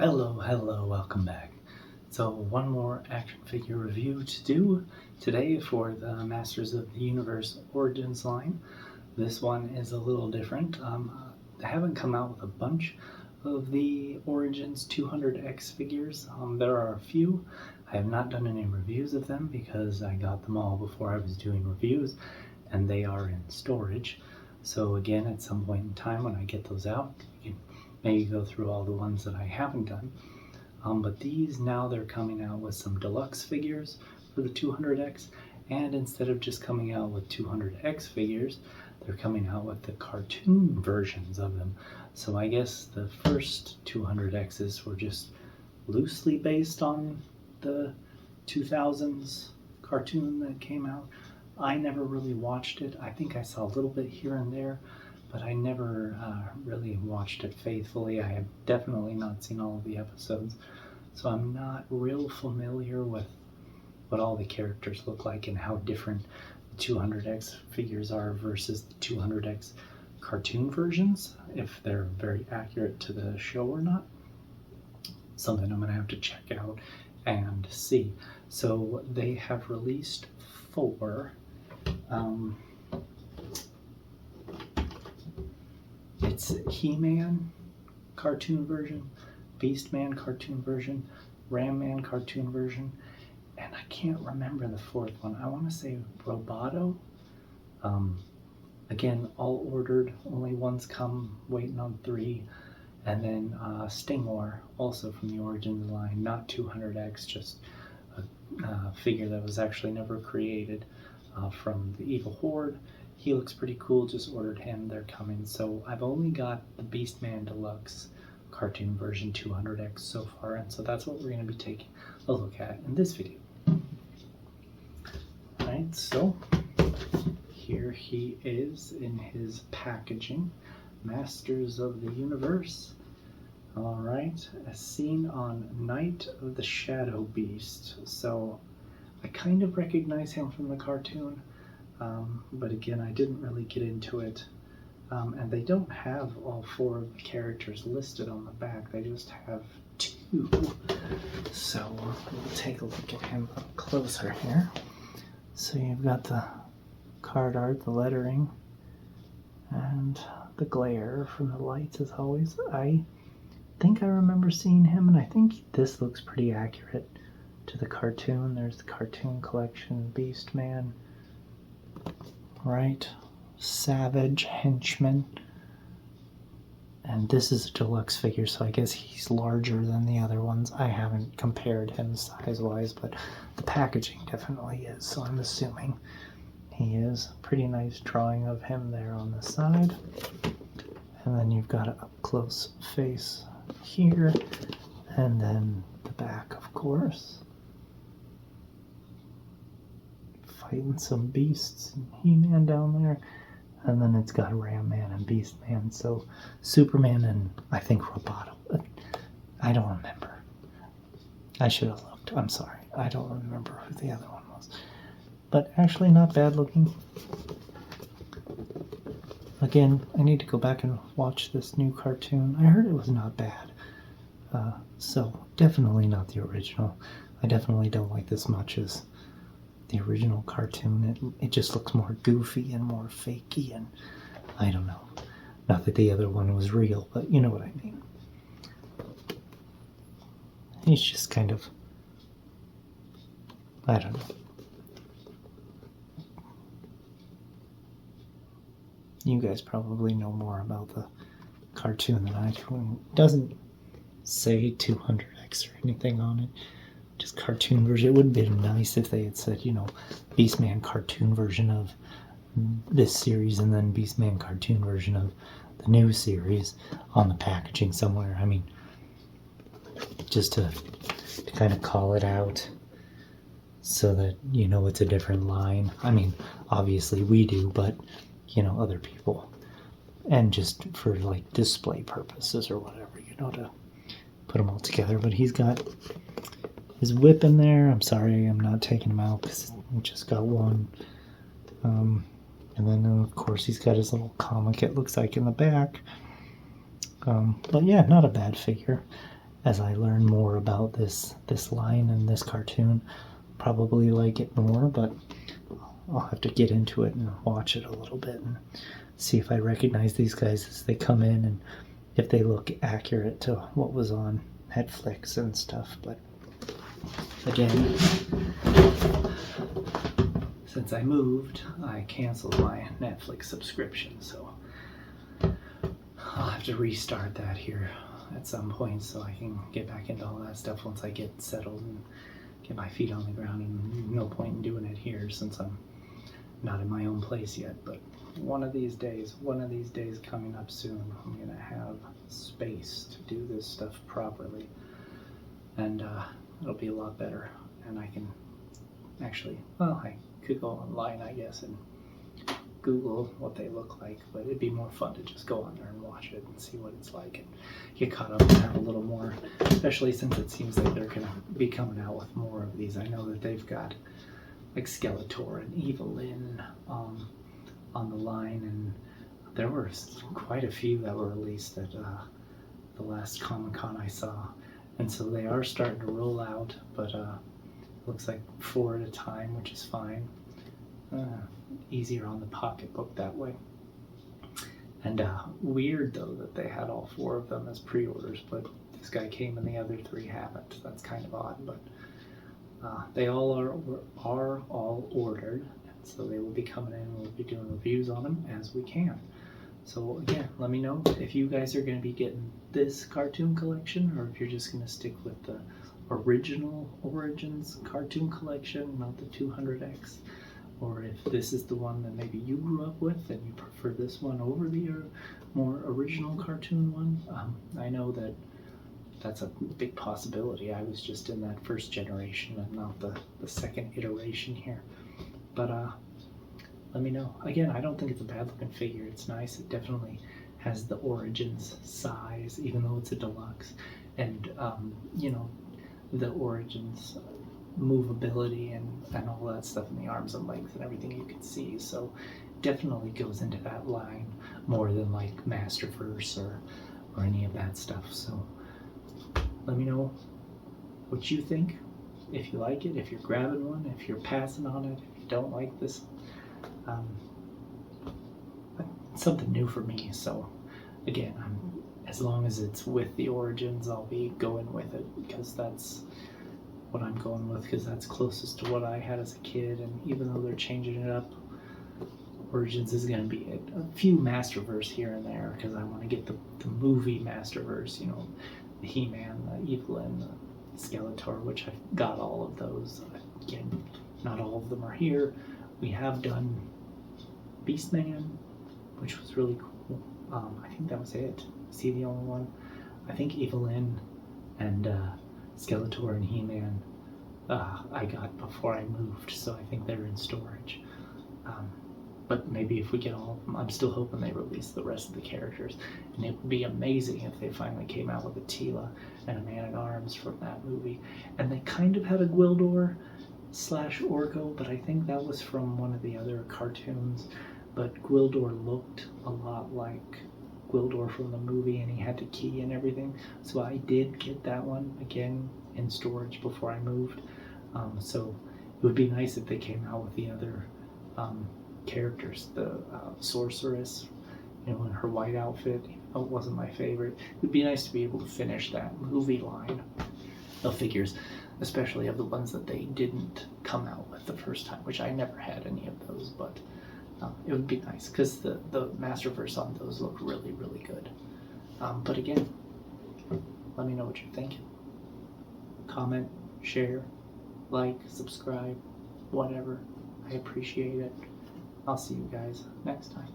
Hello, welcome back. So one more action figure review to do today for the Masters of the Universe Origins line. This one is a little different. I haven't come out with a bunch of the Origins 200X figures. There are a few. I have not done any reviews of them because I got them all before I was doing reviews, and they are in storage. So again, at some point in time when I get those out, you can maybe go through all the ones that I haven't done. But these, now they're coming out with some deluxe figures for the 200X, and instead of just coming out with 200X figures, they're coming out with the cartoon versions of them. So I guess the first 200Xs were just loosely based on the 2000s cartoon that came out. I never really watched it. I think I saw a little bit here and there, but I never really watched it faithfully. I have definitely not seen all of the episodes, so I'm not real familiar with what all the characters look like and how different the 200X figures are versus the 200X cartoon versions, if they're very accurate to the show or not. Something I'm going to have to check out and see. So they have released 4. It's He-Man cartoon version, Beast-Man cartoon version, Ram-Man cartoon version, and I can't remember the 4th one. I want to say Roboto. Again, all ordered, only one's come, waiting on 3. And then Stingor, also from the Origins line, not 200X, just a figure that was actually never created, from the Evil Horde. He looks pretty cool, just ordered him, they're coming. So I've only got the Beastman Deluxe cartoon version 200X so far, and so that's what we're going to be taking a look at in this video. Alright, so here he is in his packaging. Masters of the Universe. Alright, as seen on Night of the Shadow Beast. So I kind of recognize him from the cartoon, but again, I didn't really get into it. And they don't have all 4 of the characters listed on the back, they just have 2. So we'll take a look at him up closer here. So you've got the card art, the lettering, and the glare from the lights as always. I think I remember seeing him, and I think this looks pretty accurate to the cartoon. There's the cartoon collection, Beastman, right? Savage, Henchman. And this is a deluxe figure, so I guess he's larger than the other ones. I haven't compared him size-wise, but the packaging definitely is, so I'm assuming he is. Pretty nice drawing of him there on the side. And then you've got an up-close face here, and then the back, of course. Fighting some beasts and He-Man down there. And then it's got Ram-Man and Beast-Man. So Superman and I think Roboto. I don't remember. I should have looked. I'm sorry. I don't remember who the other one was. But actually not bad looking. Again, I need to go back and watch this new cartoon. I heard it was not bad. So definitely not the original. I definitely don't like this much as the original cartoon. It just looks more goofy and more fakey, and I don't know. Not that the other one was real, but you know what I mean. He's just kind of, I don't know. You guys probably know more about the cartoon than I do. It doesn't say 200X or anything on it. Just cartoon version. It would have been nice if they had said, you know, Beastman cartoon version of this series and then Beastman cartoon version of the new series on the packaging somewhere. I mean, just to kind of call it out so that you know it's a different line. I mean, obviously we do, but you know, other people, and just for like display purposes or whatever, you know, to put them all together. But he's got his whip in there. I'm sorry, I'm not taking him out because we just got one. And then of course he's got his little comic, it looks like, in the back. But yeah, not a bad figure. as I learn more about this line and this cartoon, probably like it more, but I'll have to get into it and watch it a little bit and see if I recognize these guys as they come in and if they look accurate to what was on Netflix and stuff. But again, since I moved, I canceled my Netflix subscription, so I'll have to restart that here at some point so I can get back into all that stuff once I get settled and get my feet on the ground. And no point in doing it here since I'm not in my own place yet. But one of these days coming up soon, I'm gonna have space to do this stuff properly, and it'll be a lot better. And I can actually, well, I could go online, I guess, and Google what they look like, but it'd be more fun to just go on there and watch it and see what it's like and get caught up and have a little more, especially since it seems like they're going to be coming out with more of these. I know that they've got like Skeletor and Evelyn on the line, and there were quite a few that were released at the last Comic-Con I saw, and so they are starting to roll out, but looks like 4 at a time, which is fine. Easier on the pocketbook that way. And weird though that they had all 4 of them as pre-orders, but this guy came and the other 3 haven't. That's kind of odd, but they all are all ordered, and so they will be coming in. We'll be doing reviews on them as we can. So again, let me know if you guys are going to be getting this cartoon collection, or if you're just going to stick with the original Origins cartoon collection, not the 200X. Or if this is the one that maybe you grew up with and you prefer this one over the more original cartoon one. I know that that's a big possibility. I was just in that first generation and not the second iteration here. But let me know. Again, I don't think it's a bad looking figure. It's nice. It definitely has the Origins size, even though it's a deluxe. And, you know, the Origins movability and all that stuff in the arms and legs and everything you can see, so definitely goes into that line more than like Masterverse or any of that stuff. So let me know what you think, if you like it, if you're grabbing one, if you're passing on it, if you don't like this. It's something new for me, so again, as long as it's with the Origins, I'll be going with it, because that's what I'm going with, because that's closest to what I had as a kid. And even though they're changing it up, Origins is going to be a few Masterverse here and there, because I want to get the movie Masterverse, you know, the He-Man, the Evelyn, the Skeletor, which I've got all of those. Again, not all of them are here. We have done Beastman, which was really cool. I think that was it. Is he the only one? I think Evelyn and Skeletor and He-Man I got before I moved, so I think they're in storage. But maybe if we get all of them, I'm still hoping they release the rest of the characters. And it would be amazing if they finally came out with a Tila and a Man-at-Arms from that movie. And they kind of had a Gwildor / Orko, but I think that was from one of the other cartoons. But Gwildor looked a lot like Gwildor from the movie, and he had the key and everything. So I did get that one again in storage before I moved. So it would be nice if they came out with the other characters. The sorceress, you know, in her white outfit. It wasn't my favorite. It would be nice to be able to finish that movie line of figures, especially of the ones that they didn't come out with the first time, which I never had any of those, but it would be nice, because the Masterverse on those look really, really good. But again, let me know what you're thinking. Comment, share, like, subscribe, whatever. I appreciate it. I'll see you guys next time.